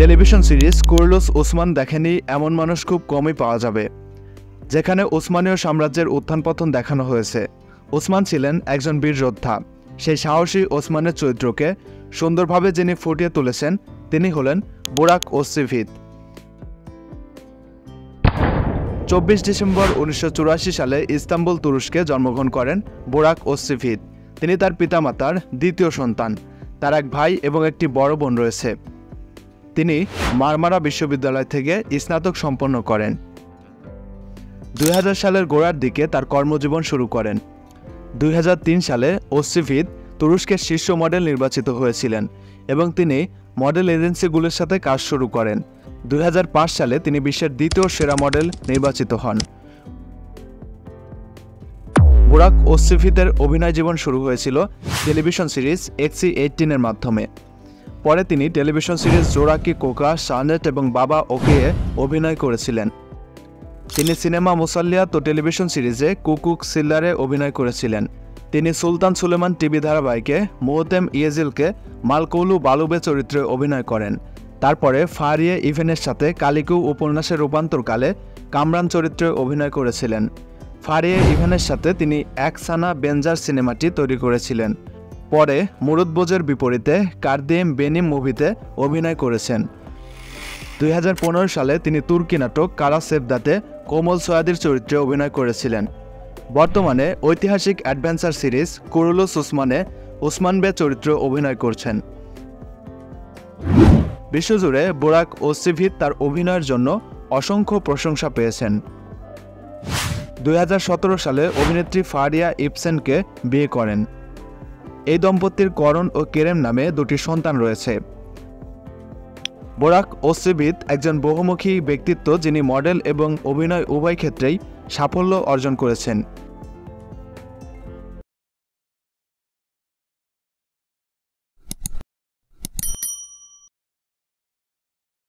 Television series Kurulus Osman দেখেনি এমন মানুষ খুব কমই পাওয়া যাবে, যেখানে ওসমানীয় সাম্রাজ্যের উত্থান-পতন দেখানো হয়েছে। ওসমান ছিলেন একজন বীর যোদ্ধা। সেই সাহসী ওসমানের চরিত্রকে সুন্দরভাবে যিনি ফুটিয়ে তুলেছেন তিনি হলেন বুরাক ওসিভিত। 24 ডিসেম্বর 1984 সালে ইস্তাম্বুল, তুরস্কে জন্মগ্রহণ করেন বুরাক ওসিভিত। তিনি তার পিতামাতার দ্বিতীয় সন্তান। তার এক ভাই এবং একটি বড় বোন রয়েছে। তিনি মারমারা বিশ্ববিদ্যালয় থেকে স্নাতক সম্পন্ন করেন। 2000 সালের গোড়ার দিকে তার কর্মজীবন শুরু করেন। 2003 সালে ওসিভিত তুরস্কের শীর্ষ মডেল নির্বাচিত হয়েছিলেন এবং তিনি মডেল এজেন্সিগুলোর সাথে কাজ শুরু করেন। 2005 সালে তিনি বিশ্বের দ্বিতীয় সেরা মডেল নির্বাচিত হন। বুরাক ওসিভিতের অভিনয় জীবন শুরু হয়েছিল টেলিভিশন সিরিজ XC18 এর মাধ্যমে। পরে তিনি টেলিভিশন সিরিজ জোরাকি কোকা, শানেট এবং বাবা ওকে অভিনয় করেছিলেন। তিনি সিনেমা মুসাল্লিয়াত ও টেলিভিশন সিরিজে কুকুক সিল্লারে অভিনয় করেছিলেন। তিনি সুলতান সুলেমান টিভি ধারাবাহিকে মোহতেম ইয়েজিলকে মালকৌলু বালুবে চরিত্রে অভিনয় করেন। তারপরে ফারিয়ে ইভেনের সাথে কালিকু উপন্যাসের রূপান্তরকালে কামরান চরিত্রে অভিনয় করেছিলেন। ফারিয়ে ইভেনের সাথে তিনি একসানা বেঞ্জার সিনেমাটি তৈরি করেছিলেন। পরে মুরুদবোজের বিপরীতে কার্দিয়েম বেনিম মুভিতে অভিনয় করেছেন। 2015 সালে তিনি তুর্কি নাটক কারা সেভদাতে কোমল সোয়াদির চরিত্রে অভিনয় করেছিলেন। বর্তমানে ঐতিহাসিক অ্যাডভেঞ্চার সিরিজ কুরুলুস ওসমানে ওসমান বে চরিত্রে অভিনয় করছেন। বিশ্বজুড়ে বুরাক ওসিভিত তার অভিনয়ের জন্য অসংখ্য প্রশংসা পেয়েছেন। 2017 সালে অভিনেত্রী ফারিয়া ইপসেনকে বিয়ে করেন। এই দম্পতির করণ ও কেরেম নামে দুটি সন্তান রয়েছে। বুরাক ওসিভিত একজন বহুমুখী ব্যক্তিত্ব, যিনি মডেল এবং অভিনয় উভয় ক্ষেত্রেই সাফল্য অর্জন করেছেন।